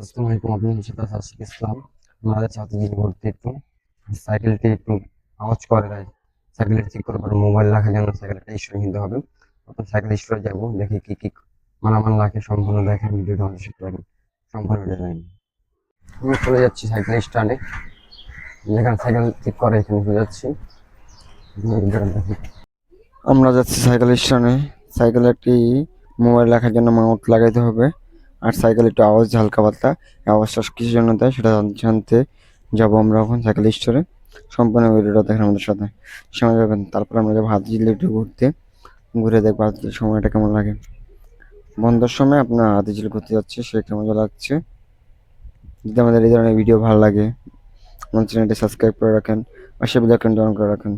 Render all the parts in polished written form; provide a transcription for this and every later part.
আসসালামু আলাইকুম, আপনাদের সাথে আশিক ইসলাম। আমাদের ছাত্র জীবন ঘুরতে একটু সাইকেলটি একটু আওয়াজ করে তাই সাইকেলটি ঠিক করার পর মোবাইল রাখার জন্য সাইকেলটা স্টোরে কিনতে হবে। তখন সাইকেল স্টোরে যাবো, দেখি কি কি মালামাল রাখে, সম্পূর্ণ দেখেন ভিডিওটা আমাদের সাথে দেখেন, সম্পূর্ণ ডিজাইন। আমি চলে যাচ্ছি সাইকেল স্ট্যান্ডে, যেখানে সাইকেল ঠিক করে এখানে চলে যাচ্ছি। দেখি আমরা যাচ্ছি সাইকেল স্ট্যান্ডে। সাইকেলে একটি মোবাইল রাখার জন্য মাউন্ট লাগাইতে হবে। আর সাইকেল একটু আওয়াজ হালকা পাতলা, এই আওয়াজটা কিসের জন্য দেয় সেটা জানতে যাবো আমরা এখন সাইকেল স্টোরে। সম্পূর্ণ ভিডিওটা দেখেন আমাদের সাথে, সময় যাবেন। তারপর আমরা যাবো হাতিঝিলে একটু ঘুরতে, ঘুরে দেখবো হাতিঝিলের সময়টা কেমন লাগে। বন্ধের সময় আপনার হাতিঝিল ঘুরতে যাচ্ছে, সে কেমন মজা লাগছে। যদি আমাদের এই ধরনের ভিডিও ভালো লাগে, আমার চ্যানেলটি সাবস্ক্রাইব করে রাখেন, পাশে বেল আইকনটি অন করে রাখেন।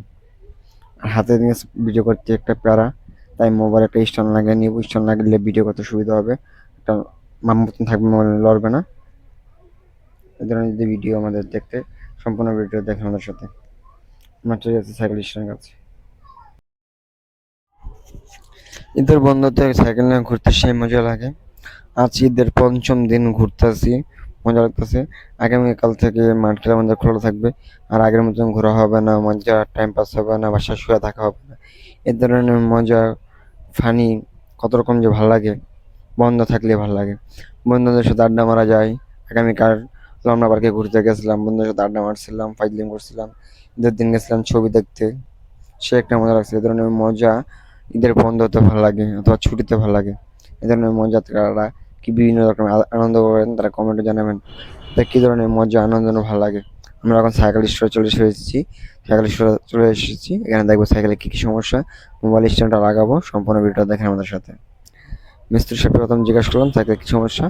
আর হাতে নিয়ে ভিডিও করতে একটা প্যারা, তাই মোবাইল একটা স্ট্যান্ড লাগিয়ে নিব। স্ট্যান্ড লাগলে ভিডিও করতে সুবিধা হবে, একটা মাপ মতন থাকবে, মোবাইল লড়বে না। এই ধরনের যদি ভিডিও আমাদের দেখতে, সম্পূর্ণ ভিডিও দেখেন আমাদের সাথে। আমরা চলে যাচ্ছি সাইকেল স্ট্যান্ডের কাছে। ঈদের বন্ধুতে সাইকেল নিয়ে ঘুরতে সেই মজা লাগে। আজ ঈদের পঞ্চম দিন ঘুরতেছি, মজা লাগতেছে। আগামীকাল থেকে মাঠ খেলা আমাদের খোলা থাকবে, আর আগের মতন ঘোরা হবে না, মজা টাইম পাস হবে না, বাসায় শুয়ে থাকা হবে না। এ ধরনের মজা ফানি কত রকম যে ভালো লাগে, বন্ধ থাকলে ভালো লাগে। বন্ধুদের সাথে আড্ডা মারা যায়। আগামীকাল লমনা পার্কে ঘুরতে গেছিলাম, বন্ধুদের সাথে আড্ডা মারছিলাম, ফাইজলিং করছিলাম। ঈদের দিন গেছিলাম ছবি দেখতে, সে একটা মজা লাগছে। এ ধরনের মজা ঈদের বন্ধতে ভালো লাগে অথবা ছুটিতে ভালো লাগে। এ ধরনের মজা তারা কি বিভিন্ন রকম আনন্দ করেন, তারা কমেন্টে জানাবেন তা কি ধরনের মজা আনন্দ ভালো লাগে। আমরা এখন সাইকেল স্টোরে চলে এসেছি। সাইকেল স্টোরে চলে এসেছি, এখানে দেখবো সাইকেলে কি কি সমস্যা, মোবাইল স্ট্যান্ডটা লাগাবো। সম্পূর্ণ ভিডিওটা দেখেন আমাদের সাথে। মিস্ত্রির সাথে প্রথম জিজ্ঞাসা করলাম সাইকেলে কি সমস্যা,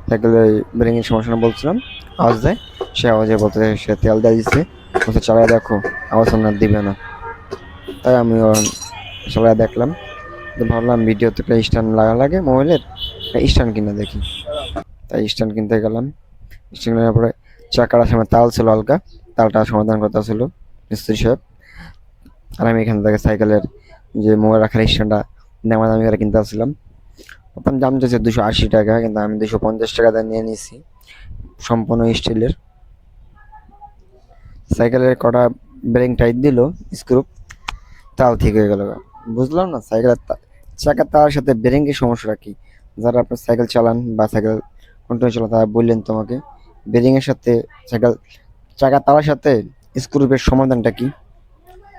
সাইকেলে ব্রেকিং সমস্যা বলছিলাম, আওয়াজ দেয়। সে আওয়াজে বলতে সে তেল দিয়ে দিচ্ছে, বলছে চালায় দেখো, আওয়াজ না দিবে না। তাই আমি চালায় দেখলাম, তো ভাবলাম ভিডিওতে একটা স্ট্যান্ড লাগা লাগে মোবাইলের, স্ট্যান্ড কিনে দেখি। তাই স্ট্যান্ড কিনতে গেলাম। স্ট্যান্ড কেনার পরে চাকার সময় তাল ছিল হালকা, তালটা সমাধান করতে ছিল মিস্ত্রি সাহেব। আর আমি এখান থেকে সাইকেলের যে মোবাইল রাখার স্ট্যান্ডটা দামাদামি করে কিনতে আসছিলাম। প্রথম দাম চাইছে 280 টাকা, কিন্তু আমি 250 টাকা দিয়ে নিয়ে নিছি। সম্পূর্ণ স্টিলের। সাইকেলের কটা ব্রেকিং টাইট দিল স্ক্রু, তাল ঠিক হয়ে গেল। বুঝলাম না সাইকেলের চাকার তারের সাথে ব্রেকিং এর সমস্যাটা কি। যারা আপনার সাইকেল চালান বা সাইকেল কন্টিনিউ চালান তারা বললেন তোমাকে ব্রেকিং এর সাথে সাইকেল চাকার তারের সাথে স্ক্রুপের সমাধানটা কি,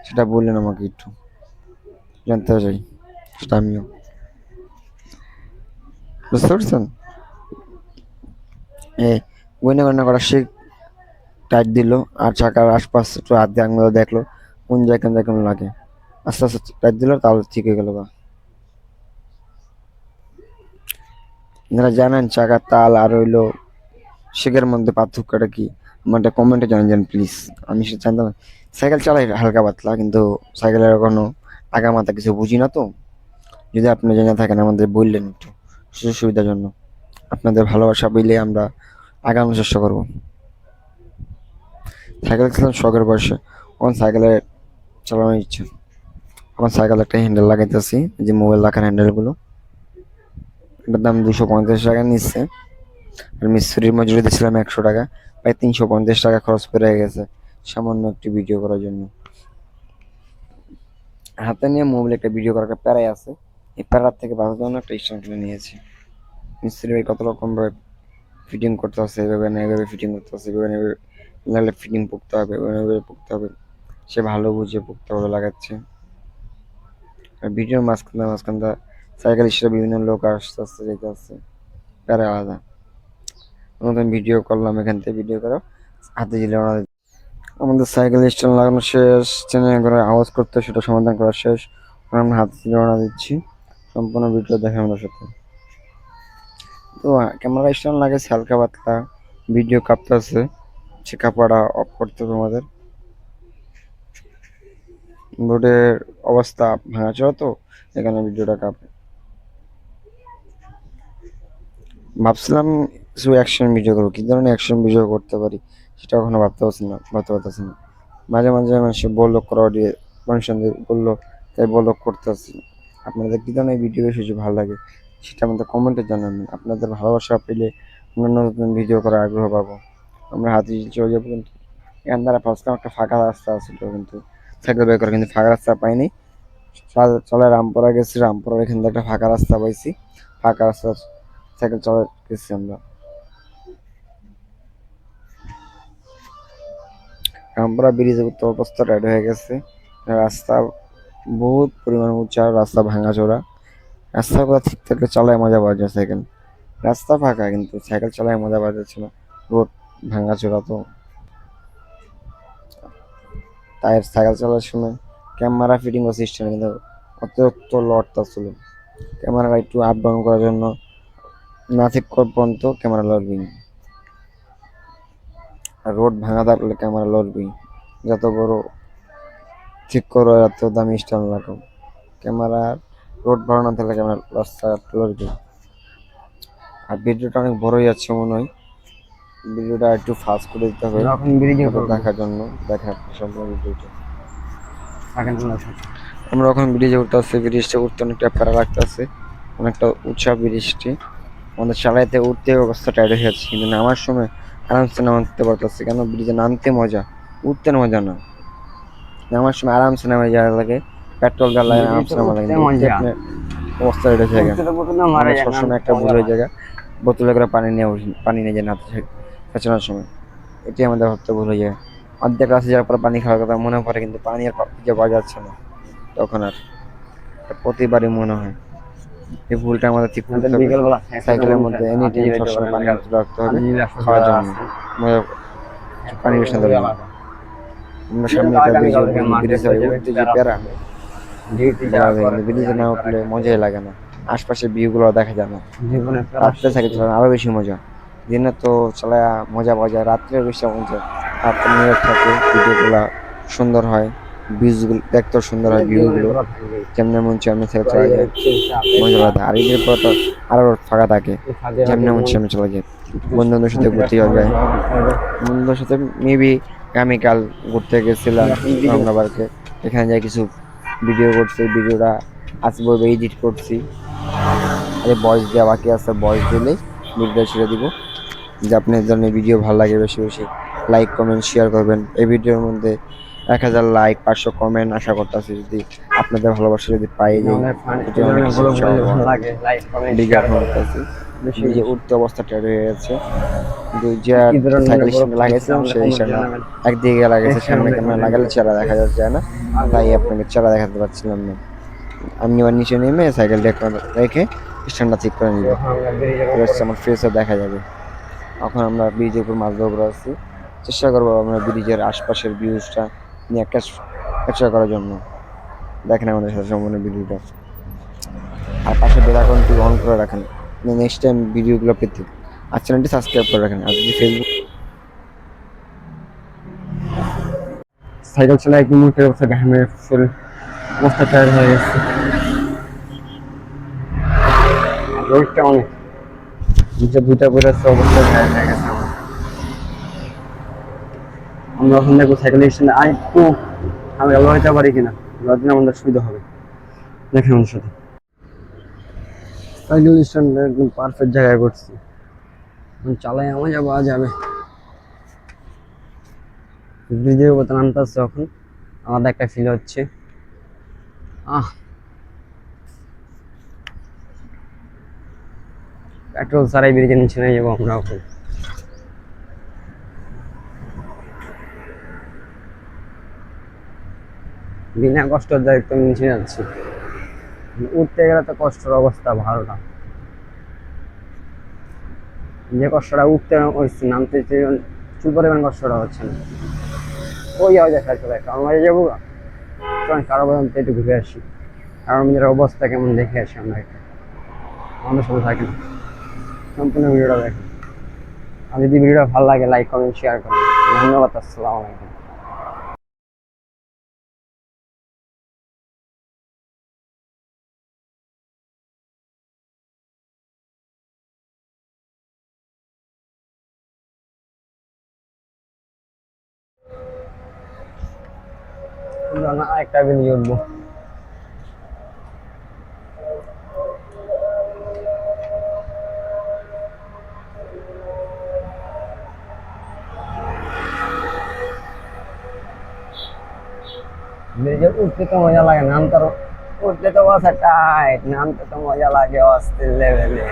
সেটা বললেন আমাকে একটু জানতে চাই, সেটা আমিও বুঝতে পারছেন। গয়না গয়না করা সে টাইট দিল, আর চাকার আশপাশ একটু হাত দিয়ে আঙুলে দেখলো কোন জায়গায় কেমন লাগে। আস্তে আস্তে টাইট দিল, তাহলে ঠিক হয়ে গেল। যারা জানেন চাকার তাল আর হইলো শেকের মধ্যে পার্থক্যটা কি, আমার একটা কমেন্টে জানান প্লিজ। আমি সেটা জানতাম না। সাইকেল চালাই হালকা পাতলা, কিন্তু সাইকেলের কোনো আগা মাথা কিছু বুঝি না তো। যদি আপনি জেনে থাকেন আমাদের বললেন একটু, সুযোগ সুবিধার জন্য। আপনাদের ভালোবাসা পেলে আমরা আগানোর চেষ্টা করবো। সাইকেল ছিলাম শখের বয়সে, এখন সাইকেলে চালানোর ইচ্ছে। এখন সাইকেল একটা হ্যান্ডেল লাগাইতেছি, যে মোবাইল রাখার হ্যান্ডেলগুলো। এটার দাম 250 টাকা নিচ্ছে। আর মিস্ত্রির মজুরি দিয়েছিলাম 100 টাকা, প্রায় 350 টাকা খরচ পড়ে গেছে সামান্য একটি ভিডিও করার জন্য। হাতে নিয়ে মোবাইল একটা ভিডিও করার একটা প্যারাই আছে, এই প্যারার থেকে বাঁচার জন্য একটা স্ট্যান্ড কিনে নিয়েছি। মিস্ত্রি ভাই কত রকম ভাবে ফিটিং করতে হচ্ছে, এভাবে না এভাবে ফিটিং করতে হচ্ছে, এভাবে না এভাবে লাগলে ফিটিং পুকতে হবে, এভাবে না এভাবে পুকতে হবে। সে ভালো বুঝে পুকতে হবে লাগাচ্ছে। আর ভিডিওর মাঝখানটা সাইকেল হিসেবে বিভিন্ন লোক আসতে আসতে যেতে আসছে, প্যারা আলাদা। নতুন ভিডিও করলাম, এখান থেকে ভিডিও করো হাতে দিলে আমাদের সাইকেল স্ট্যান্ড লাগানো শেষ, চেনে করে আওয়াজ করতে সেটা সমাধান করা শেষ। আমরা হাতে রওনা দিচ্ছি। সম্পূর্ণ ভিডিও দেখে আমাদের সাথে। তো ক্যামেরা স্ট্যান্ড লাগাইছে হালকা পাতলা, ভিডিও কাঁপতেছে, সে কাপড়টা অফ করতে হবে আমাদের। বোর্ডের অবস্থা ভাঙাচোরা তো, এখানে ভিডিওটা কাঁপে। ভাবছিলাম কিছু অ্যাকশন ভিডিও করবো, কি ধরনের অ্যাকশন ভিডিও করতে পারি সেটা এখনো ভাবতে পারতেছি না। মাঝে মাঝে মানুষ বললো করা দিয়ে মানুষদের বললো, তাই বললো করতেছি। আপনাদের কি ধরনের ভিডিও বেশি ভালো লাগে সেটা আমাদের কমেন্টে জানাবেন। আপনাদের ভালোবাসা পেলে আমরা নতুন ভিডিও করার আগ্রহ পাবো। আমরা হাতিঝিল চলে যাবো, কিন্তু এখান দ্বারা ভাবছিলাম একটা ফাঁকা রাস্তা ছিল, কিন্তু সাইকেল বের করে কিন্তু ফাঁকা রাস্তা পাইনি। চলে রামপুরা গেছি, রামপুরার এখান থেকে একটা ফাঁকা রাস্তা পাইছি, ফাঁকা রাস্তা সাইকেল চলে গেছি আমরা। রামপুরা ব্রিজে তো অবস্থা টাইট হয়ে গেছে, রাস্তা বহুত পরিমাণ উঁচা, রাস্তা ভাঙাচোরা। রাস্তাগুলো ঠিক থাকলে চালায় মজা পাওয়া যায় সাইকেল, রাস্তা ফাঁকা কিন্তু সাইকেল চালায় মজা পাওয়া যাচ্ছে না, রোড ভাঙাচোরা। তো তাই সাইকেল চালার সময় ক্যামেরা ফিটিং ও সিস্টেম কিন্তু অতিরিক্ত লড়তা ছিল। ক্যামেরা একটু আপ ডাউন করার জন্য না ঠিক পর্যন্ত ক্যামেরা লড়বি, আর রোড ভাঙা থাকলে ক্যামেরা লড়বি। যত বড় ঠিক করো এত দামি স্ট্যান্ড লাগাও, ক্যামেরা রোড ভালো না থাকলে ক্যামেরা রাস্তা লড়বি। আর ভিডিওটা অনেক বড়ই যাচ্ছে মনে হয়, ভিডিওটা একটু ফাস্ট করে দিতে হবে আমরা এখন ব্রিজে দেখার জন্য, দেখার সম্পূর্ণ ভিডিওটা। থাকেন। আমরা এখন ব্রিজে উঠতে আসছি, ব্রিজটা উঠতে অনেকটা প্যারা লাগতেছে, অনেকটা উঁচা ব্রিজটি। আমাদের চালাইতে উঠতে অবস্থা টাইট হয়ে যাচ্ছে, কিন্তু নামার সময় আরামসে নামতে পারতেছে। কেন ব্রিজে নামতে মজা, উঠতে মজা না। নামার সময় আরামসে নামে যাওয়া লাগে, পেট্রোল জ্বালায় আরামসে নামা লাগে, কিন্তু উঠতে আপনার অবস্থা এটা জায়গা। আমরা সবসময় একটা ভুল হয়ে জায়গা, বোতলে করে পানি নিয়ে যায় না পেছনের সময়, এটি আমাদের ভাবতে ভুল হয়ে যায়। অর্ধেক রাস্তা যাওয়ার পর পানি খাওয়ার কথা মনে পড়ে, কিন্তু পানি আর খুঁজে পাওয়া যাচ্ছে না তখন আর, প্রতিবারই মনে হয়। এই ভুলটা আমাদের ঠিক করতে হবে। সাইকেলের মধ্যে এনি টাইম সবসময় পানি রাখতে হবে খাওয়ার জন্য, পানি বেশি না দেবে। আমরা সামনে একটা ব্রিজে উঠতে যে প্যারা, ব্রিজে না উঠলে মজাই লাগে না, আশপাশের ভিউ গুলো দেখা যায় না। রাত্রে সাইকেল চালানো আরো বেশি মজা, দিনে তো চালায় মজা পাওয়া যায়, রাত্রে বেশি মজা। রাত্রে নিয়ে থাকে, ভিডিও গুলা সুন্দর হয়, ভিউজগুলো দেখতেও সুন্দর হয়, ভিউগুলো যেমন মন চায় সাইকেল চালা যায়, মজা লাগে। আর ঈদের পর তো আরো ফাঁকা থাকে, যেমন মন চায় চলা যায়, বন্ধুদের সাথে ঘুরতে যাওয়া যায়। বন্ধুদের সাথে মেবি আগামীকাল ঘুরতে গেছিলাম রমনাবারকে, এখানে যাই কিছু ভিডিও করছি, ভিডিওটা আজকে এডিট করছি, আরে ভয়েস দেওয়া বাকি আছে, ভয়েস দিলেই ভিডিওটা ছেড়ে দিব। যে আপনার ধরনের ভিডিও ভালো লাগে বেশি বেশি লাইক কমেন্ট শেয়ার করবেন। এই ভিডিওর মধ্যে 1000 লাইক 500 কমেন্ট আশা করতেছি, যদি আপনাদের ভালোবাসা যদি পাই যাই যে উঠতে অবস্থা টের হয়ে যাচ্ছে। কিন্তু যে সাইকেল স্ট্যান্ড লাগাইছিলাম সেই স্ট্যান্ডটা একদিকে লাগাইছে, সামনে ক্যামেরা লাগালে চেহারা দেখা যায় না, তাই আপনাকে চেহারা দেখাতে পারছিলাম না। আমি এবার নিচে নেমে সাইকেলটা রেখে স্ট্যান্ডটা ঠিক করে নিব, আমার ফেসও দেখা যাবে। এখন আমরা ব্রিজের উপর মাছ ধরবো আছি, চেষ্টা করবো আমরা ব্রিজের আশপাশের ভিউজটা নিয়ে ক্যাপচার করার জন্য। দেখেন আমাদের সাথে সম্পূর্ণ ভিডিওটা, আর পাশে বেল আইকনটি অন করে রাখেন নেক্সট টাইম ভিডিওগুলো পেতে, আর চ্যানেলটি সাবস্ক্রাইব করে রাখেন। আর যদি ফেসবুক সাইকেল চালায় একদম মুখের অবস্থা ঘামে শরীর অবস্থা টায়ার হয়ে গেছে, রোদটা অনেক নিচে দুটা করে অবস্থা টায়ার হয়ে গেছে আমার। আমরা ওখান থেকে সাইকেল স্ট্যান্ডে একটু আমি ভালো হইতে পারি কিনা, দিন আমাদের সুবিধা হবে। দেখেন আমাদের সাথে সাইকেল স্ট্যান্ডে একদম পারফেক্ট জায়গায় করছি, চালাই আমার যাবো যাবে। ব্রিজের উপর নামতে আসছে, এখন আলাদা একটা ফিল হচ্ছে। পেট্রোল ছাড়াই ব্রিজের নিচে নিয়ে যাবো আমরা এখন। বিনা কষ্ট একদম নিচে যাচ্ছি, উঠতে গেলে তো কষ্টের অবস্থা ভালো না, যে কষ্টটা উঠতে হচ্ছে নামতে চুল পরিমাণ কষ্টটা হচ্ছে না। ওই যাওয়া যায় চলে কারণ মাঝে যাবো, চলেন কারো পর্যন্ত একটু ঘুরে আসি, কারণ আমাদের অবস্থা কেমন দেখে আসি আমরা একটু। আমাদের সাথে থাকি না, সম্পূর্ণ ভিডিওটা দেখেন, আর যদি ভিডিওটা ভালো লাগে লাইক কমেন্ট শেয়ার করুন। ধন্যবাদ, আসসালামু আলাইকুম। একটা ভিডিও উঠবো। ব্রিজে উঠতে তো মজা লাগে, নামতে উঠতে তো বসা টাইট, নামতে তো মজা লাগে অস্থির লেভেলে।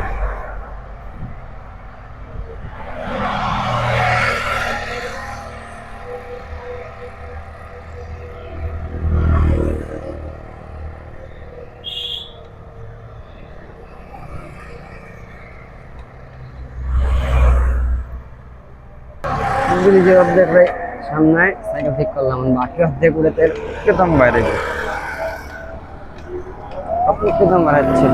ব্রিজের অর্ধেক সামনে সাইকেল ঠিক করলাম, বাকি অর্ধেক উড়ে তেল কেতম বাইরে গিয়ে আপনি কেতম বাড়াচ্ছে।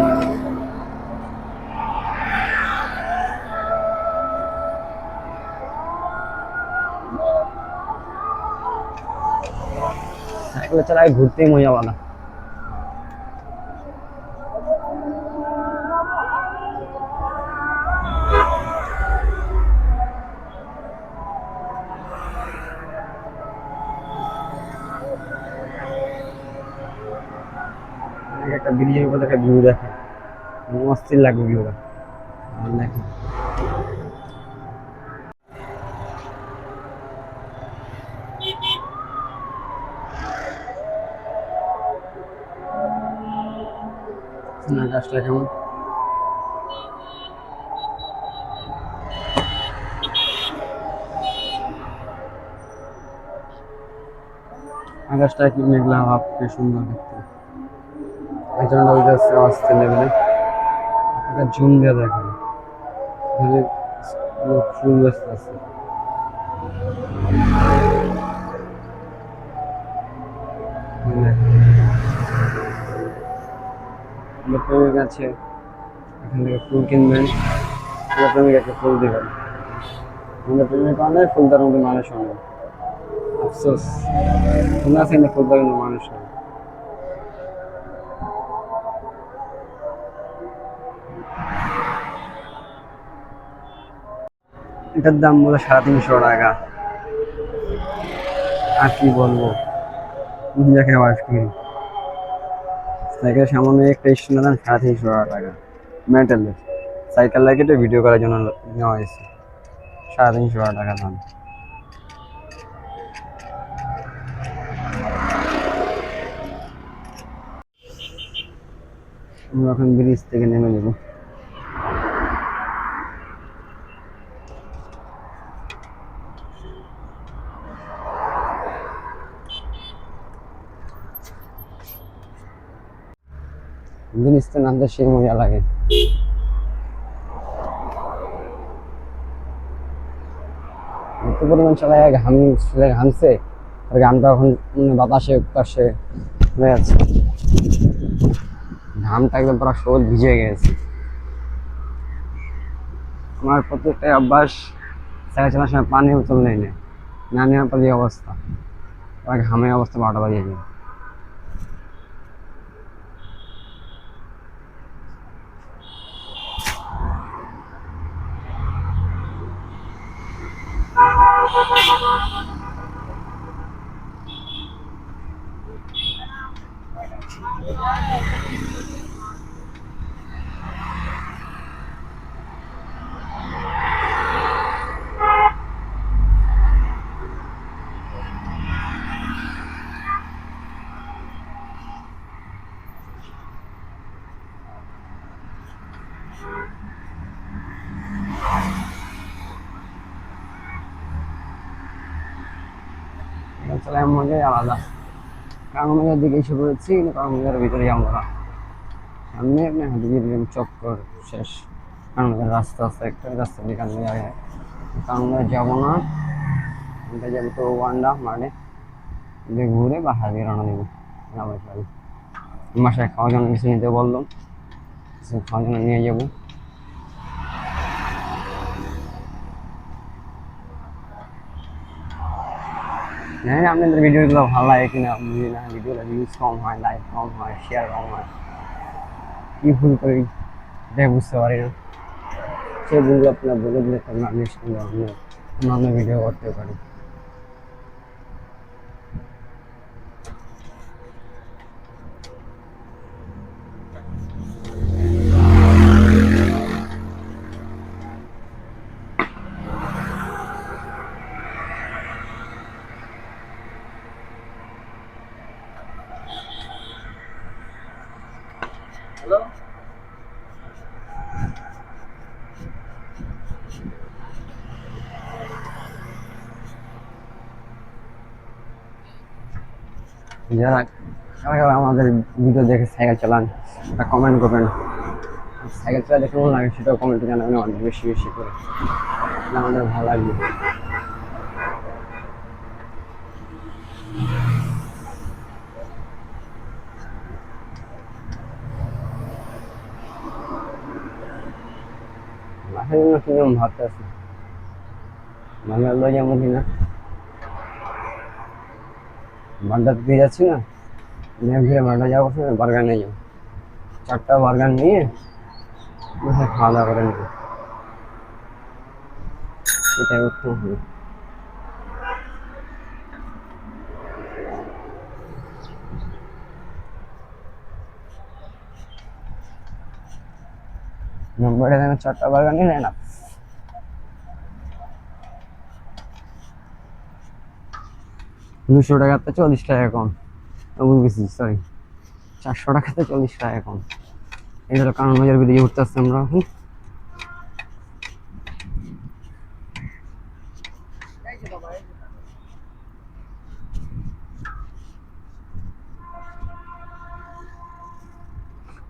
সাইকেল চালায় ঘুরতেই মজা আলাদা। একটা ব্রিজের উপর একটা ভিউ দেখে অস্থির লাগবে ভিউটা দেখে। আকাশটা কেমন, আকাশটা কি মেঘলা ভাব, কি সুন্দর দেখতে। একজনটা ওই যাচ্ছে অস্থির লেভেলে, একটা ঝুম দিয়ে দেখে ফুল ব্যস্ত আছে। প্রেমিক আছে, এখান থেকে ফুল কিনবেন, প্রেমিক একটা ফুল দিবেন। আমাদের প্রেমিক অনেক ফুল দেওয়ার মধ্যে মানুষ অনেক আফসোস, ফুল আছে কিন্তু ফুল দেওয়ার কিন্তু মানুষ নেই। এটার দাম বলে 350 টাকা। আর কি বলবো, নিজেকে ওয়াশ করি। সাইকেল সামান্য একটা স্ট্যান্ডের দাম 350 টাকা। মেটালের সাইকেল লাগে, এটা ভিডিও করার জন্য নেওয়া হয়েছে। 350 টাকা দাম। আমরা এখন ব্রিজ থেকে নেমে নেব। ব্রিজ তো নামতে সেই মজা লাগে। এত পরিমাণ সবাই ঘামছে, আর ঘামটা এখন বাতাসে উত্তাসে হয়ে আছে, ঘামটা একদম পুরো শরীর ভিজে গেছে। আমার প্রত্যেকটা অভ্যাস, সাইকেল চালানোর সময় পানি বোতল নেই না নেওয়ার পর যে অবস্থা, ঘামে অবস্থা 12টা বাজিয়ে যায়। চালায় মজাই আলাদা। কারণ দিকে এসে পড়েছি, কিন্তু কারণ ভিতরে যাবো না, সামনে আপনি হাতে গিয়ে চক্কর শেষ। কারণ রাস্তা আছে একটা, রাস্তার দিকে আমি কারণ যাবো না, এটা যাবো তো ওয়ান্ডা মানে ঘুরে বাসা দিয়ে রান্না দেবো। বাসায় খাওয়ার জন্য কিছু নিতে বললো, কিছু খাওয়ার জন্য নিয়ে যাবো। জানি না আপনাদের ভিডিওগুলো ভালো লাগে কিনা, বুঝি না। ভিডিওগুলো ভিউজ কম হয়, লাইক কম হয়, শেয়ার কম হয়, কি ভুল করি এটাই বুঝতে পারি না। সেই ভুলগুলো আপনারা বলে দিলে তখন আমি অন্যান্য ভিডিও করতে পারি। যারা যারা আমাদের ভিডিও দেখে সাইকেল চালান তা কমেন্ট করবেন, সাইকেল চালাতে কেমন লাগে সেটাও কমেন্টে জানাবেন অনেক বেশি বেশি করে, তাহলে আমাদের ভালো লাগবে। বাসার জন্য কি যেমন ভাবতেছি, মানে লই যাবো কিনা, বাড্ডা দিয়ে যাচ্ছি না, ঘুরে বাড্ডা যাবো, বার্গার নিয়ে যাবো, 4টা বার্গার নিয়ে বসে খাওয়া দাওয়া করে নেবো, সেটাই উত্তম হবে। নম্বরে 4টা বার্গার নিলে না, 200 টাকাতে 40 টাকা কম, ভুল গেছি, সরি, 400 টাকাতে 40 টাকা কম। এই হলো কারণ বাজার বেরিয়ে উঠতে আসছি আমরা এখন।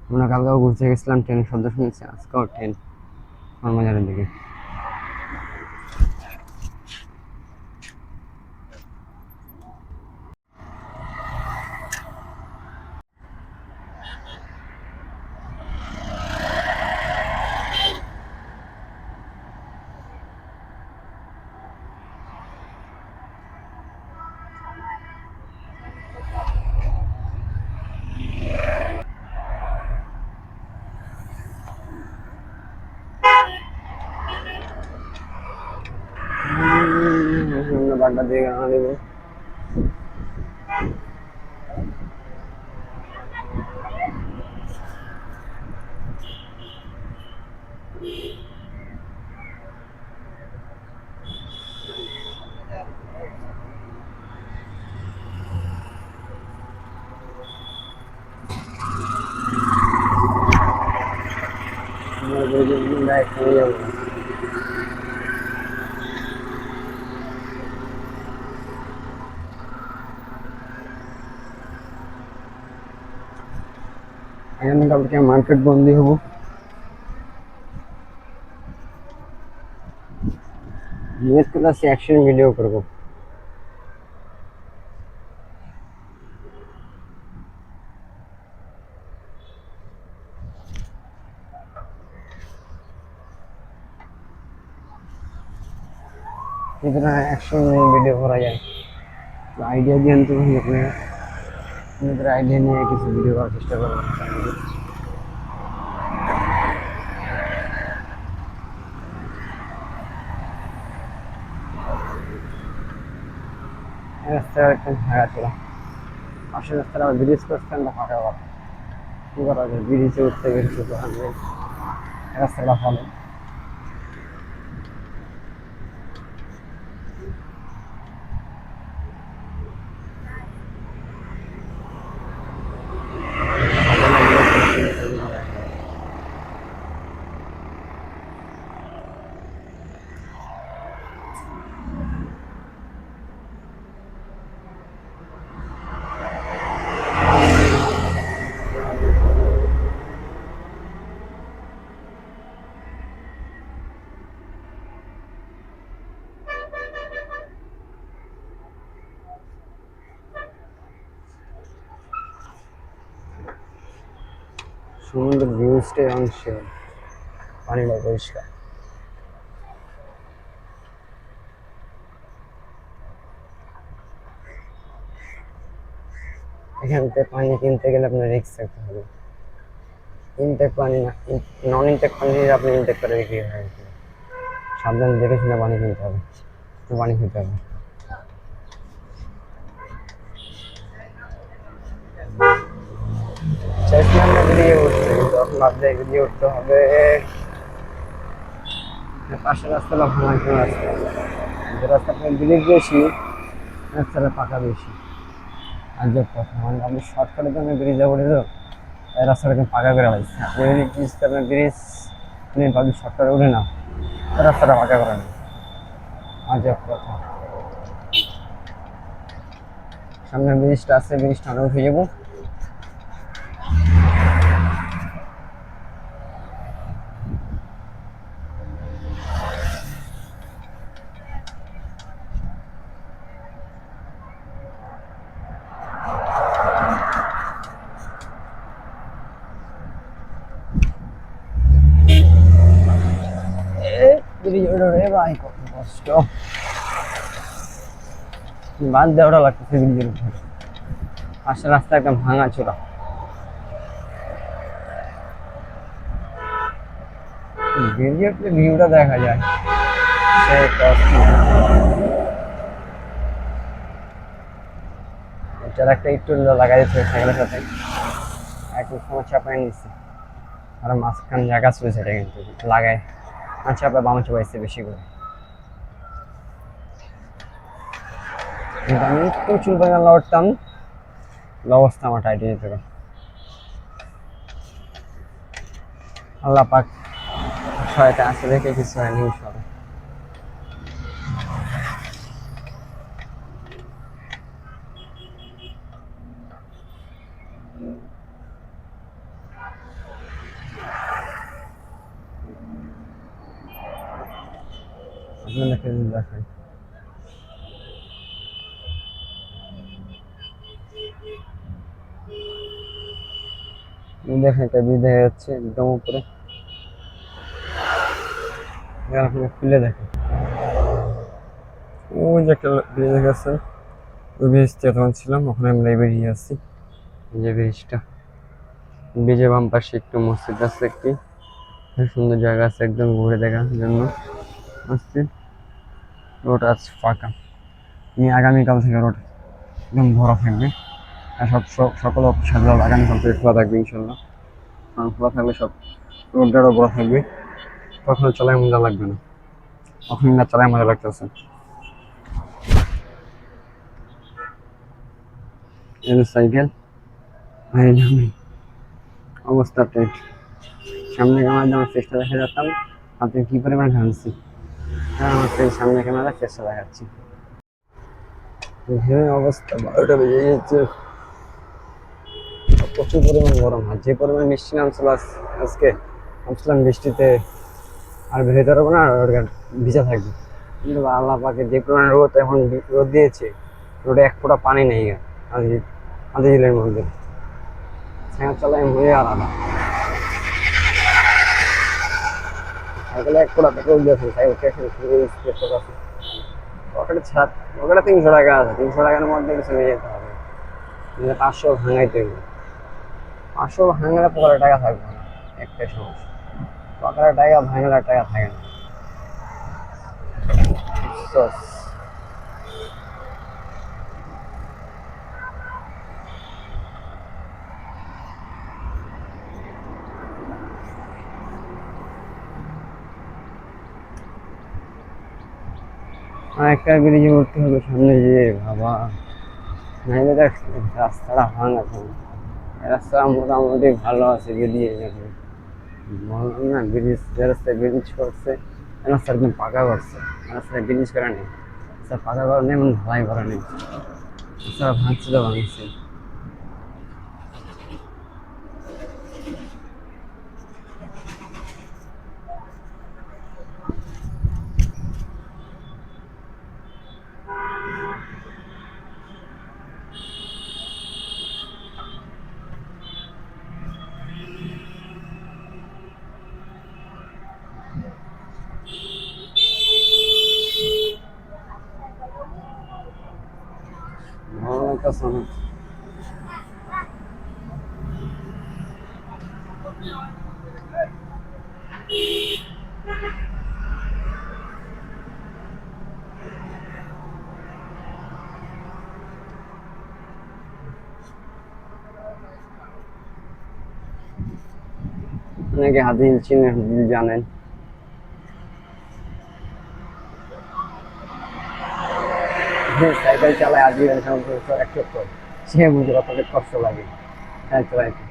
আমরা কালকেও ঘুরতে গেছিলাম, ট্রেনের শব্দ শুনেছি, আজকেও ট্রেন কারণ দিকে। আমরা বাড্ডা দিয়ে রওনা দেবো। আমরা এখানে যাবো। এখানে কালকে মার্কেট বন্দি হবো, নিয়ত করে আছি অ্যাকশন ভিডিও করবো। কি ধরনের অ্যাকশন ভিডিও করা যায়, আইডিয়া দিয়ে আনতে হবে আপনারা, আপনাদের আইডিয়া নিয়ে কিছু ভিডিও করার চেষ্টা করবো। রাস্তায় একটা ফাঁকা ছিল, পাশের রাস্তাটা আবার ব্রিজ করছেন না, ফাঁকা কথা কি করা যায়, ব্রিজে উঠতে গেলে কিছু করার নেই, রাস্তাটা ভালো। সমুদ্রের ভিউজটাই অংশে, পানিটা পরিষ্কার। এখান থেকে পানি কিনতে গেলে আপনার রিস্ক থাকতে হবে, ইনটেক পানি না, নন ইনটেক পানি আপনি ইনটেক করে বিক্রি হয়, সাবধানে দেখে শুনে পানি কিনতে হবে, একটু পানি খেতে হবে। চাইছিলাম না বেরিয়ে উঠতে, কিন্তু এখন ভাবতে বেরিয়ে উঠতে হবে। পাশের রাস্তাটা ভাঙা কেউ রাস্তা, যে রাস্তা আপনার ব্রিজ বেশি, রাস্তাটা পাকা বেশি। আর যে কথা মানে আপনি শর্টকাটের জন্য ব্রিজে উঠে তো, এই রাস্তাটাকে পাকা করে লাগছে, আপনি যদি ব্রিজটা আপনার ব্রিজ আপনি পাবলিক শর্টকাটে উঠে না, রাস্তাটা পাকা করে না। আজব কথা, সামনে ব্রিজটা আছে, ব্রিজটা আমরা উঠে যাবো। ব্রিজ ওঠা রে ভাই, কত কষ্ট, বাদ দেওয়াটা লাগতেছে ব্রিজের উপর। পাশের রাস্তা একদম ভাঙা চোরা। ব্রিজের ভিউটা দেখা যায়, সে কষ্ট। এটার একটা একটু লাগাই দিচ্ছে সাইকেলের সাথে, একটু সময় চাপাই নিচ্ছে। আর মাঝখান জায়গা ছিল সেটা কিন্তু লাগাই না, চাপা বামা চাপাইছে বেশি করে। কিন্তু আমি প্রচুর পরিমাণ লড়তাম, অবস্থা আমার টাইট হয়ে যেত। আল্লাহ পাক সহায়তা আছে দেখে কিছু হয়নি সব। আপনাদেরকে দেখেন, দেখেন একটা ব্রিজ দেখা যাচ্ছে একদম উপরে, আপনি খুলে দেখেন। ওই যে একটা ব্রিজ দেখা যাচ্ছে, ওই ব্রিজটা তখন ছিলাম, ওখানে আমরা বেরিয়ে আসছি। যে ব্রিজটা, ব্রিজের বাম পাশে একটু মসজিদ আছে, একটি সুন্দর জায়গা আছে একদম ঘুরে দেখার জন্য আসছে। রোড আজ ফাঁকা, আমি আগামীকাল থেকে রোড একদম ভরা থাকবে। আর সকল অফিস আগামীকাল থেকে খোলা থাকবে ইনশাল্লাহ। কারণ খোলা থাকলে সব রোডটারও ভরা থাকবে, কখনো চালায় মজা লাগবে না, কখনো না চালায় মজা লাগতেছে। সাইকেল অবস্থা টাইট। সামনে ক্যামেরা আমার চেষ্টা দেখা যেতাম, আপনি কি পরিমাণ ঘামছি, আমার সামনে ক্যামেরা চেষ্টা দেখাচ্ছি। অবস্থা 12টা বেজে গেছে, প্রচুর পরিমাণ গরম। আর যে পরিমাণ বৃষ্টি নামছিল আজকে, ভাবছিলাম বৃষ্টিতে আর বেরোতে পারবো না, ভিজা থাকবে। কিন্তু আল্লাহ পাকে যে পরিমাণ রোদ, এখন রোদ দিয়েছে, রোডে এক ফোঁটা পানি নেই আজকে আধা হিলের মধ্যে। সাইকেল চালায় মজা আলাদা। সাইকেলে এক ফোঁটা পেট্রোল দিয়েছে, সাইকেল আছে পকেটে ছাড়, পকেটে 300 টাকা আছে, 300 টাকার মধ্যে কিছু নিয়ে যেতে হবে। 500 ভাঙাইতে হবে, 500 ভাঙলে পকেটে টাকা থাকবে না, একটাই সমস্যা। পকেটে টাকা ভাঙলে টাকা থাকে না। একটা ব্রিজে উঠতে হবে সামনে গিয়ে বাবা, নাইলে দেখ রাস্তাটা ভাঙা। রাস্তা মোটামুটি ভালো আছে, বেরিয়ে যাবে। বললাম না, ব্রিজ যে রাস্তায় ব্রিজ করছে, রাস্তা একদম পাকা করছে, রাস্তায় ব্রিজ করা নেই, রাস্তা পাকা করা নেই, এমন ঢালাই করা নেই, রাস্তা ভাঙছিল ভাঙছে। ভালো লাগতেছে না। অনেকে হাদিল চিনে, হাদিল জানেন। সাইকেল চালায় আজীবন একটু, সে বুঝে কতটা কষ্ট লাগে সাইকেল চালাইতে,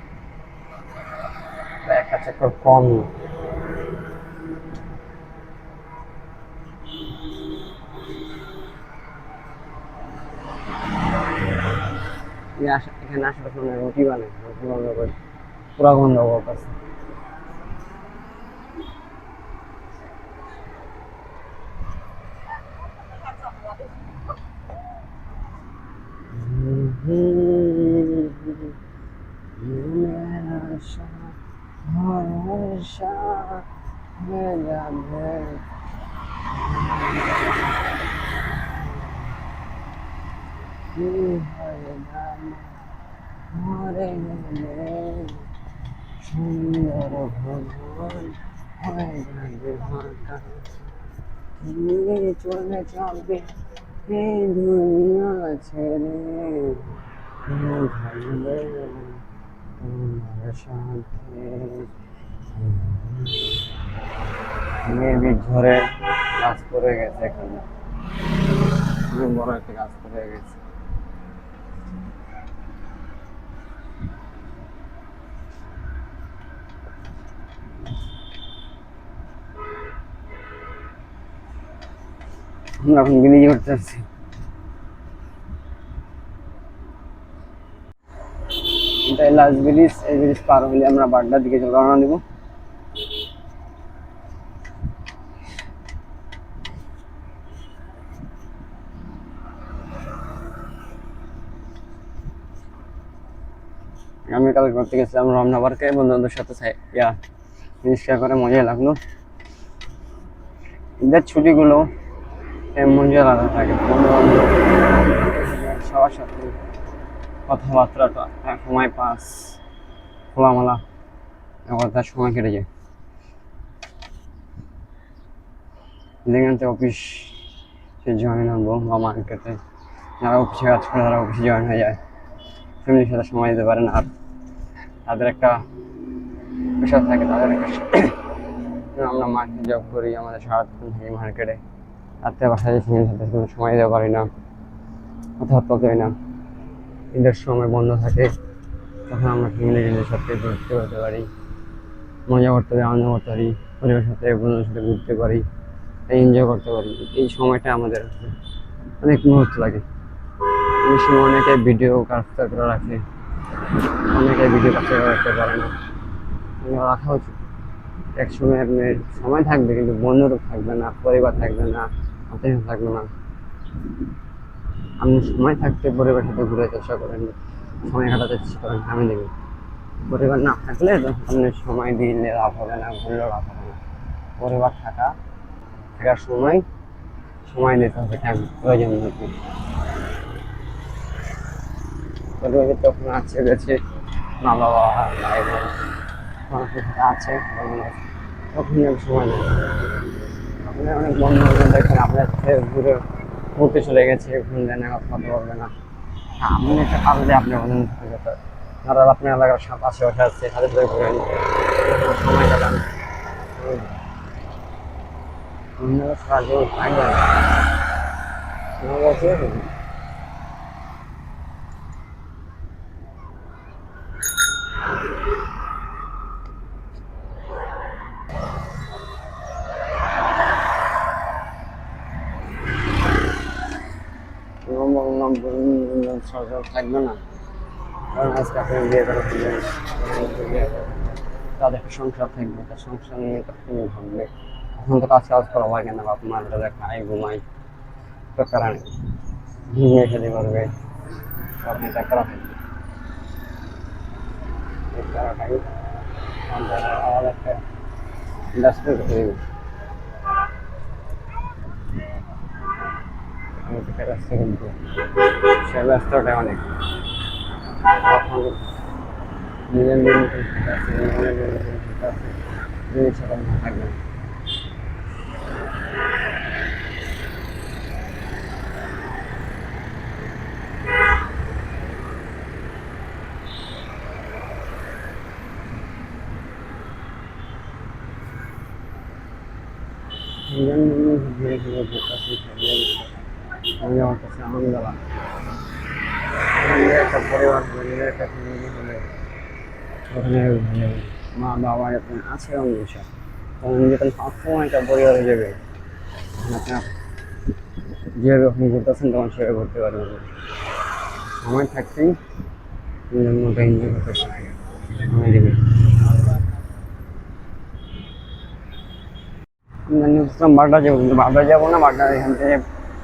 একটা চক্কর কম। এখানে আশেপাশে অনেক রুটি বানায়, রুটি বন্ধ করে পুরা গন্ধ করতেছে। ভরসা হয়ে যাবে। কি হয়ে যাবে মরে গেলে, সুন্দর ভগবান হয়ে যাবে হঠাৎ। তুমি চলে যাবে এই দুনিয়া ছেড়ে, ভাববে তোমার সাথে। মেঘ ঝরে গাছ পড়ে গেছে, এখানে অনেক বড় একটা গাছ পড়ে গেছে। আমরা এখন ব্রিজ করতেছি। এটা লাস্ট ব্রিজ, এই ব্রিজ পার হলে আমরা বাড্ডার দিকে রওনা দেবো। আমি কাল করতে গেছিলাম রমনা পার্কে বন্ধুদের সাথে, রিক্সা করে মজা লাগলো। ঈদের ছুটিগুলো মজা লাগা থাকে, সবার সাথে কথাবার্তা সময় পাস, খোলামেলা তার সময় কেটে যায়। যেখান থেকে অফিস সে জয়েন হবো বা মার্কেটে যারা অফিসে কাজ করে তারা অফিসে জয়েন হয়ে যায়, ফ্যামিলির সাথে সময় দিতে পারে না। আর তাদের একটা প্রেশার থাকে, তাদের একটা আমরা মার্কেট জব করি, আমাদের সারাক্ষণ থাকি মার্কেটে, রাত্রে বাসায় ফ্যামিলির সাথে কোনো সময় দিতে পারি না, কথাবার্তা হয় না। ঈদের সময় বন্ধ থাকে, তখন আমরা ফ্যামিলির সাথে ঘুরতে করতে পারি, মজা করতে পারি, আনন্দ করতে পারি, পরিবারের সাথে বন্ধুদের সাথে ঘুরতে পারি, এনজয় করতে পারি। এই সময়টা আমাদের অনেক মুহূর্ত লাগে। এই সময় অনেকে ভিডিও ক্যাপচার করে রাখে, অনেকে ভিডিও ক্যাপচার করে রাখতে পারে না, রাখা উচিত। এক সময় আপনি সময় থাকবে কিন্তু বন্ধুরা থাকবে না, পরিবার থাকবে না, আত্মীয় থাকবে না। আপনি সময় থাকতে পরিবারের সাথে ঘুরে চেষ্টা করেন, সময় কাটাতে চেষ্টা করেন ফ্যামিলিকে। পরিবার না থাকলে আপনি সময় দিলে লাভ হবে না, ঘুরলেও লাভ হবে না। পরিবার থাকার সময় সময় দিতে হবে, প্রয়োজন মতো। পরিবারে তখন আছে গেছে মা বাবা, ভাই বোন আছে, তখন সময় দেবে। আপনি অনেক বন্ধু দেখেন আপনার সাথে ঘুরতে চলে গেছে, ঘুরলে না, কথা বলবে না। আপনি একটা পারলে আপনি বন্ধু থেকে যারা আপনার এলাকার আশেপাশে আছে তাদের সাথে ঘুরেন, সময় কাটান। সাহায্য থাকবে না, সরকার থাকবে না। কারণ আজকে আপনি বিয়ে করে ফেলবেন, তাদের একটা সংসার থাকবে, তার সংসার নিয়ে তখন ভাববে। এখন তো কাজ করা লাগে না, বাপ মারা খায় ঘুমায়, তো কারণ ঘুমিয়ে খেতে পারবে, আপনি টাকা থাকবে। এই টাকাটাই আলাদা একটা ইন্ডাস্ট্রি করে দেবে। আমি তো ব্যস্ত, কিন্তু সে ব্যস্তটা অনেক। তখন নিজের জিনিস থাকবে না। ধীরে ধীরে ঘুরতেছি, আমার কাছে আনন্দ লাগে। একটা পরিবার হলে, একটা ফ্যামিলি হলে ওখানে মা বাবা যখন আছে অনুসার, তখন যখন সবসময় একটা পরিবার হয়ে যাবে, আপনার যেভাবে আপনি ঘুরতেছেন তখন সেভাবে ঘুরতে পারবেন। সময় থাকতেই মোটা এনজয় করতেছে দেখি বারটা যাবো, কিন্তু বারটা যাবো না, বারটা এখান থেকে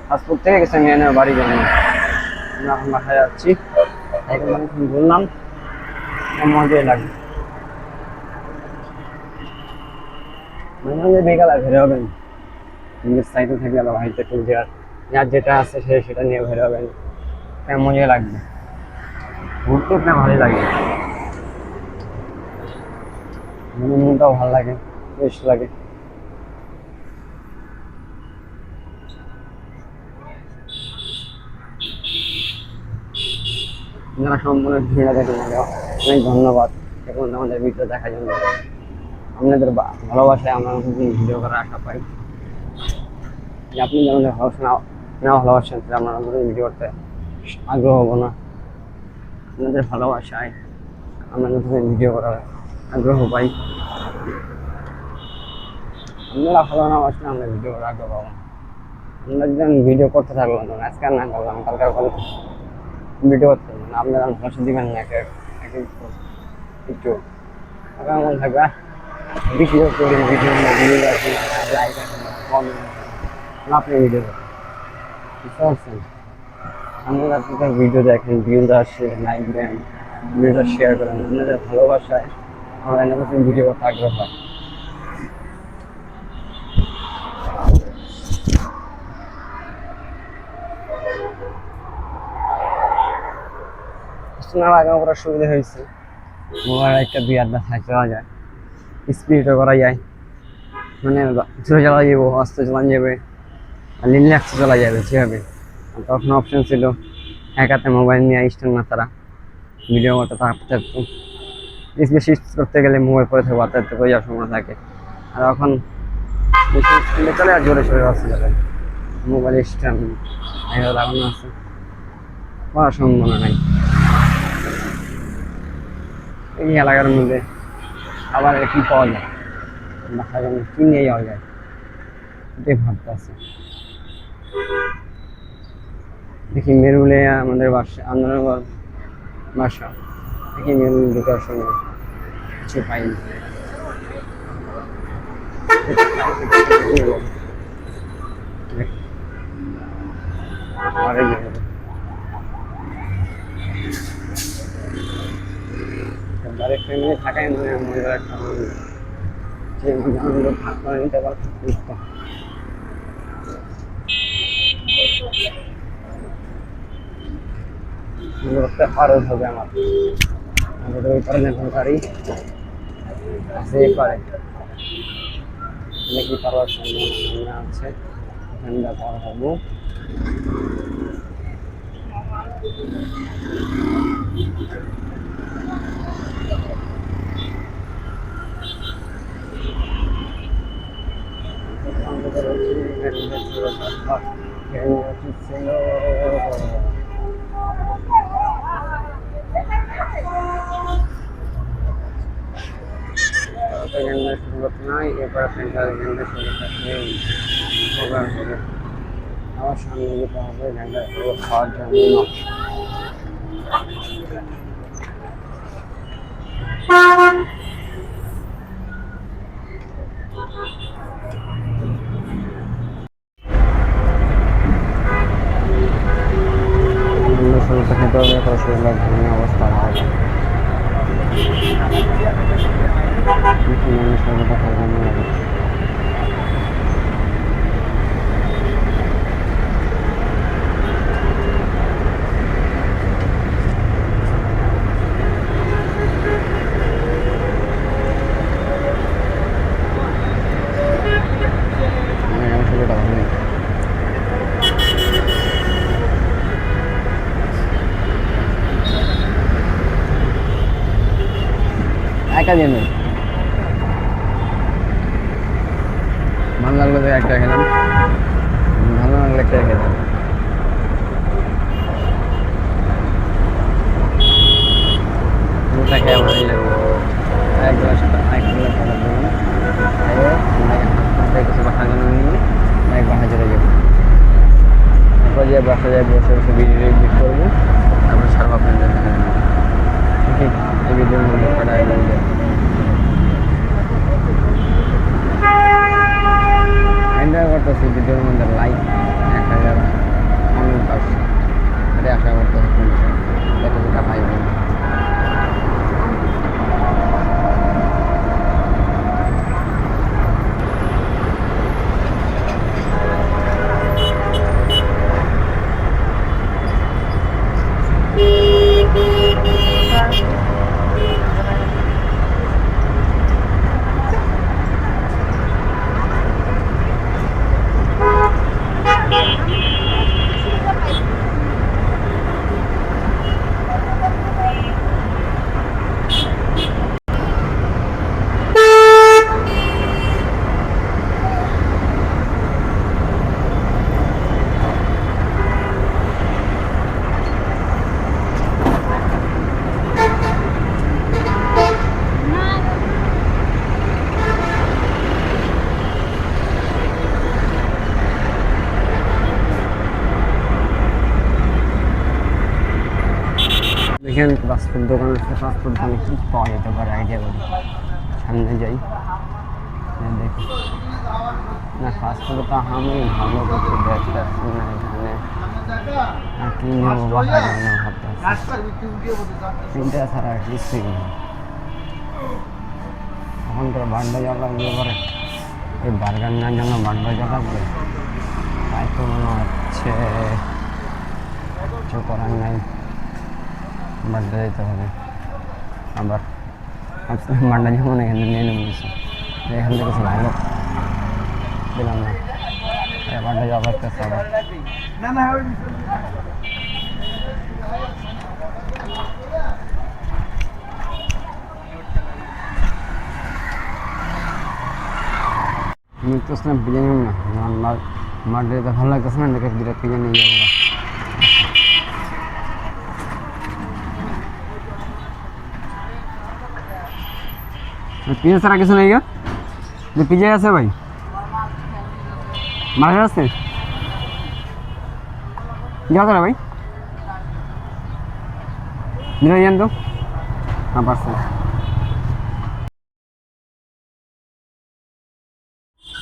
পাসপোর্ট থেকে গেছে মেয়ে বাড়ি যাবো না। আমরা এখন বাসায় যাচ্ছি, এখন অনেকক্ষণ বললাম মজাই লাগবে। মাঝে মাঝে বিকালে বের হবেন, নিজের সাইকেল থাকলে আবার ভাইতে টুল দেওয়ার, যার যেটা আছে সেটা নিয়ে বের হবেন, মজাই লাগবে, ঘুরতে আপনার ভালোই লাগে, মানে মনটাও ভালো লাগে, ফ্রেশ লাগে। যারা সম্পূর্ণ ভিডিও দেখেন অনেক ধন্যবাদ এখন আমাদের ভিডিও দেখার জন্য। আপনাদের ভালোবাসায় আমরা ভিডিও করার আশা পাই, যে আপনি যেমন ভালোবাসা না ভালোবাসেন তাহলে আমরা নতুন ভিডিও করতে আগ্রহ হবো না। আপনাদের ভালোবাসায় আমরা নতুন ভিডিও করার আগ্রহ পাই, আপনারা ভালো না বাসলে আমরা ভিডিও করার আগ্রহ পাবো। আমরা যদি ভিডিও করতে থাকলাম তখন আজকে না করলাম কালকে ভিডিও করতে পারবো না, আপনারা ভালোবাসা দিবেন না একটু মন থাকবে ভিডিও করি, ভিডিও আসি, লাইক আসেন, কমেন্ট আপনি ভিডিও করেন, বুঝতে পারছেন? আপনারা আপনাদের ভিডিও দেখেন, ভিউজ আসে, লাইক দেন, ভিডিওটা শেয়ার করেন, আপনাদের ভালোবাসায় আমরা নতুন ভিডিও করতে আগ্রহ হয়। আগাম করার সুবিধা হয়েছে, মোবাইল একটা দুই আড্ডা থাকতে পাওয়া যায়, স্পিডও করা যায়, মানে জোরে চালা যাবো, আস্তে চালান যাবে, আর রিল্যাক্সে চলা যাবে যেভাবে। তখন অপশন ছিল এক হাতে মোবাইল নিয়ে স্ট্যান্ড না তারা ভিডিও করতে থাকতে থাকতো, বেশি করতে গেলে মোবাইল পরে থাকবো, আস্তে করে যাওয়ার সময় থাকে। আর এখন বেশি স্পিডে চলে আর জোরে সরে আসতে যাবে, মোবাইল স্ট্যান্ড লাগানো আছে, করার সম্ভাবনা নাই। এই এলাকার মধ্যে আবার কি পাওয়া যায়, বাসার জন্য কি নিয়ে যাওয়া যায় এটাই ভাবতে আছে। দেখি মেরুলে আমাদের বাসা, আন্দোলন বাসা দেখি মেরুল ঢোকার সময় কিছু পাইনি, বাড়ির ফ্যামিলি থাকাই মনে একটা যে আনন্দ ভাগ করে নিতে পারতো করতে খরচ হবে আমার, আমাদের ওই পারে এখন গাড়ি আছে পারে অনেকই পারবার সম্ভাবনা আছে, ওখানটা পার হবো। নাই এবার আমার সামনে যেতে হবে ঝান্ডা খাওয়ার জন্য। শুরুতে খেতে হবে, শরীরের ঘুমিয়ে অবস্থা ভালো শুরুটা খাওয়ানো হবে। একা দিন ভালো লাগলো, একটা খেলাম, ভালো লাগলো একটা খেলাম। খেয়ে ভালোই লাগলো, এক গ্লাস খাবার দেবেন, খেয়ে কিছু বাসা নিয়ে এক বাসা চলে যাবো, তারপর যে বাসা যায় বসে বসে ভিডিও এডিট করবো, তারপর সারবো আপনাদের। ভিডিওর মধ্যে পাঠাই দিলে এনজয় করতেছি ভিডিওর মধ্যে লাইক 1000 কমেন্ট আসছে এটা আশা করতেছি কতটা পাইব দেখেন ফাস্টফুড দোকান আছে ফাস্টফুড দোকানে কি পাওয়া যেতে পারে আইডিয়া করি সামনে যাই দেখি না ফাস্টফুড তো আমি ভালো কিছু দেখতে আসছি না এখানে আর কি নেবো বাসার জন্য ভাবতে তিনটা ছাড়া আর কিছুই নেই এখন তো বাড্ডা যাওয়া লাগবে পরে এই বার্গার নেওয়ার জন্য বাড্ডা যাওয়া লাগবে তাই তো মনে হচ্ছে কিছু করার নাই বাড্ডা যেতে হবে আবার বাড্ডা যেমন এখানে নিয়ে নেবো কিছু এখান থেকে কিছু ভালো দিলাম না বাড্ডা যাওয়া লাগতেছে আবার আমি তো বিরিয়ানি না বাড্ডাতে ভালো লাগতেছে না দেখে বিরাট বিরিয়ানি নিয়ে যাবো পিজা ছাড়া কিছু নেই যে পিজা আছে ভাই বার্গার আছে যাও তারা ভাই নিয়ে যান তো হ্যাঁ পারছেন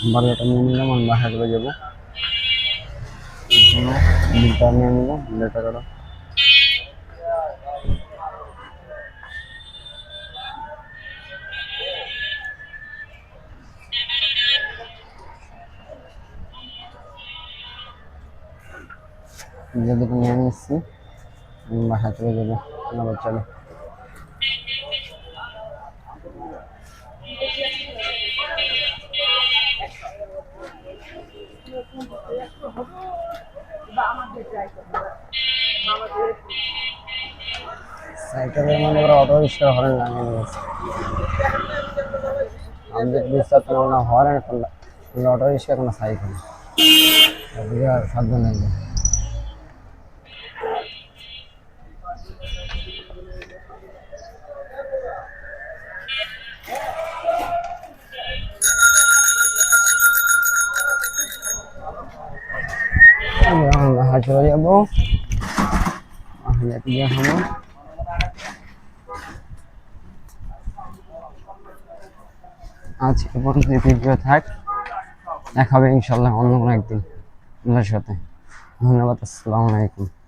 বার্গারটা নিয়ে নিলাম আমি বাসা চলে যাবো বিলটা নিয়ে নিবো বিলের টাকাটা যেদিকে নিয়ে নিচ্ছি বাসা চলে যাবো আবার চলো সাইকেলের মধ্যে ওরা অটো রিক্সা হরেন লাগিয়ে নিয়েছে আমাদের বিশ্বাস করবো না হরেন অটো রিক্সা কোনো সাইকেল আর সাধ্য নেই বাসা চলে যাবো আজ এ পর্যন্ত ভিডিও থাক দেখা হবে ইনশাল্লাহ অন্য কোনো একদিন আপনার সাথে ধন্যবাদ আসসালামু আলাইকুম